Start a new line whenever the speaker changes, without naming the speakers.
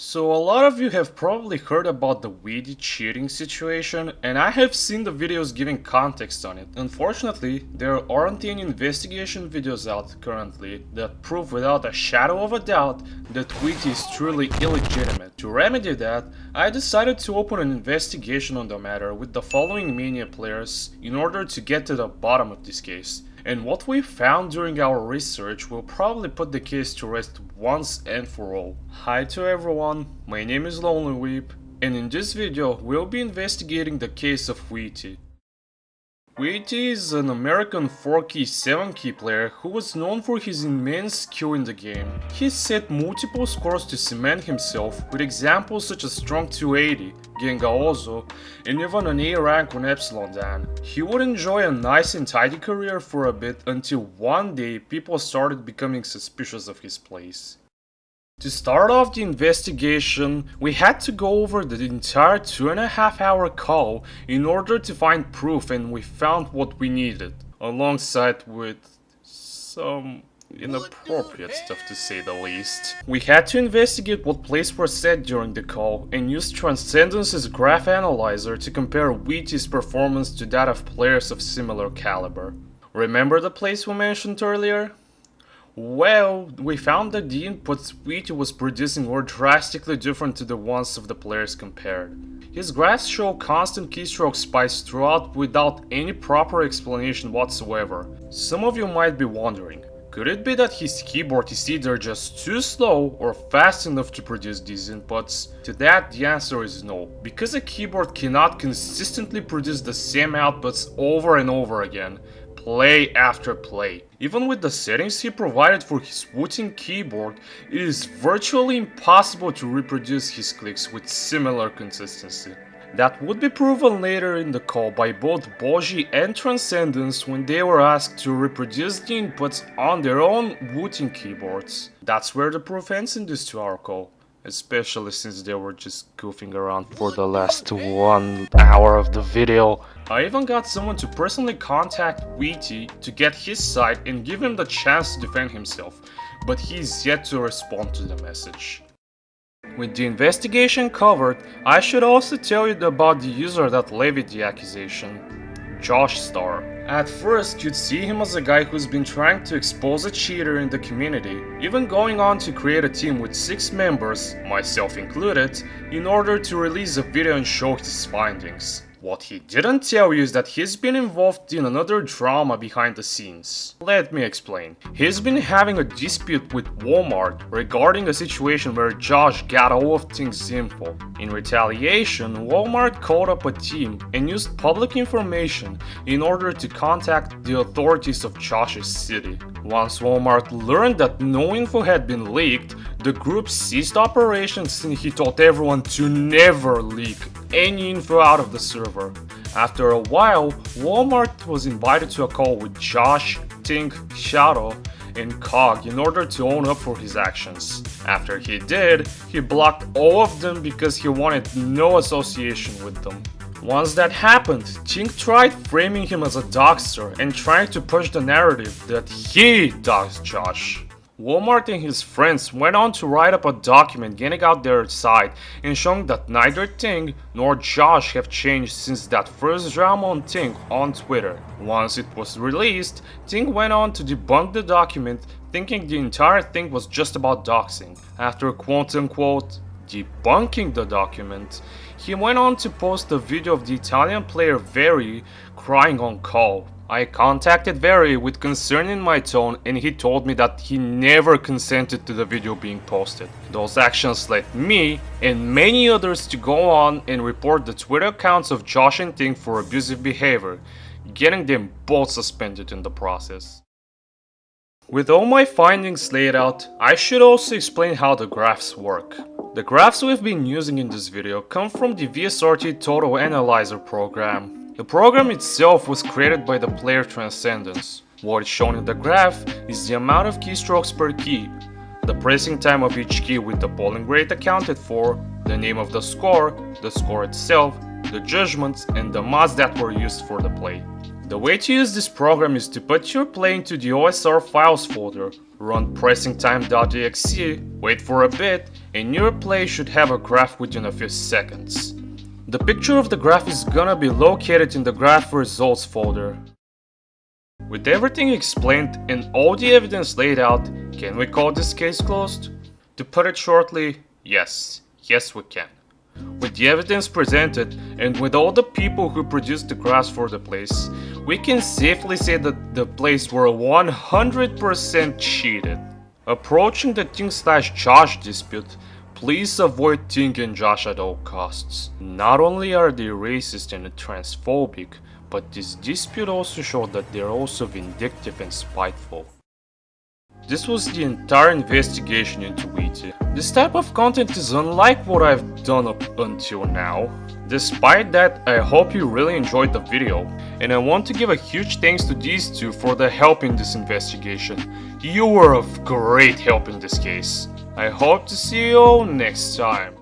So a lot of you have probably heard about the Wheatiee cheating situation, and I have seen the videos giving context on it. Unfortunately, there aren't any investigation videos out currently that prove without a shadow of a doubt that Wheatiee is truly illegitimate. To remedy that, I decided to open an investigation on the matter with the following Mania players in order to get to the bottom of this case. And what we found during our research will probably put the case to rest once and for all. Hi to everyone, my name is Lonely Weep, and in this video we'll be investigating the case of Wheatiee. Wheatiee is an American 4-key 7-key player who was known for his immense skill in the game. He set multiple scores to cement himself, with examples such as Strong 280, Gengaozo, and even an A rank on Epsilon Dan. He would enjoy a nice and tidy career for a bit until one day people started becoming suspicious of his plays. To start off the investigation, we had to go over the entire 2.5-hour call in order to find proof, and we found what we needed, alongside with some inappropriate stuff to say the least. We had to investigate what plays were said during the call and use Transcendence's graph analyzer to compare Wheatiee's performance to that of players of similar caliber. Remember the plays we mentioned earlier? Well, we found that the inputs Wheatiee was producing were drastically different to the ones of the players compared. His graphs show constant keystroke spikes throughout without any proper explanation whatsoever. Some of you might be wondering, could it be that his keyboard is either just too slow or fast enough to produce these inputs? To that, the answer is no, because a keyboard cannot consistently produce the same outputs over and over again, play after play. Even with the settings he provided for his Wheatiee keyboard, it is virtually impossible to reproduce his clicks with similar consistency. That would be proven later in the call by both Boji and Transcendence when they were asked to reproduce the inputs on their own Wheatiee keyboards. That's where the proof ends in this 2-hour call, especially since they were just goofing around for the last 1 hour of the video. I even got someone to personally contact Wheatiee to get his side and give him the chance to defend himself, but he's yet to respond to the message. With the investigation covered, I should also tell you about the user that levied the accusation, Joshstar. At first, you'd see him as a guy who's been trying to expose a cheater in the community, even going on to create a team with 6 members, myself included, in order to release a video and show his findings. What he didn't tell you is that he's been involved in another drama behind the scenes. Let me explain. He's been having a dispute with Walmart regarding a situation where Josh got all of Ting's info. In retaliation, Walmart called up a team and used public information in order to contact the authorities of Josh's city. Once Walmart learned that no info had been leaked, the group ceased operations and he told everyone to never leak any info out of the server. After a while, Walmart was invited to a call with Josh, Ting, Shadow, and Cog in order to own up for his actions. After he did, he blocked all of them because he wanted no association with them. Once that happened, Ting tried framing him as a doxer and trying to push the narrative that he doxed Josh. Walmart and his friends went on to write up a document getting out their side and showing that neither Ting nor Josh have changed since that first drama on Ting on Twitter. Once it was released, Ting went on to debunk the document, thinking the entire thing was just about doxing. After quote-unquote debunking the document, he went on to post a video of the Italian player Veryi crying on call. I contacted Veryi with concern in my tone and he told me that he never consented to the video being posted. Those actions led me and many others to go on and report the Twitter accounts of Josh and Ting for abusive behavior, getting them both suspended in the process. With all my findings laid out, I should also explain how the graphs work. The graphs we've been using in this video come from the VSRG Total Analyzer program. The program itself was created by the player Transcendence. What is shown in the graph is the amount of keystrokes per key, the pressing time of each key with the polling rate accounted for, the name of the score itself, the judgments, and the mods that were used for the play. The way to use this program is to put your play into the OSR files folder, run pressingtime.exe, wait for a bit, and your play should have a graph within a few seconds. The picture of the graph is gonna be located in the graph results folder. With everything explained and all the evidence laid out, can we call this case closed? To put it shortly, yes we can. With the evidence presented and with all the people who produced the graphs for the plays, we can safely say that the plays were 100% cheated. Approaching the Ting/Josh dispute, please avoid Ting and Josh at all costs. Not only are they racist and transphobic, but this dispute also showed that they're also vindictive and spiteful. This was the entire investigation into Wheatiee. This type of content is unlike what I've done up until now. Despite that, I hope you really enjoyed the video, and I want to give a huge thanks to these two for the help in this investigation. You were of great help in this case. I hope to see you all next time.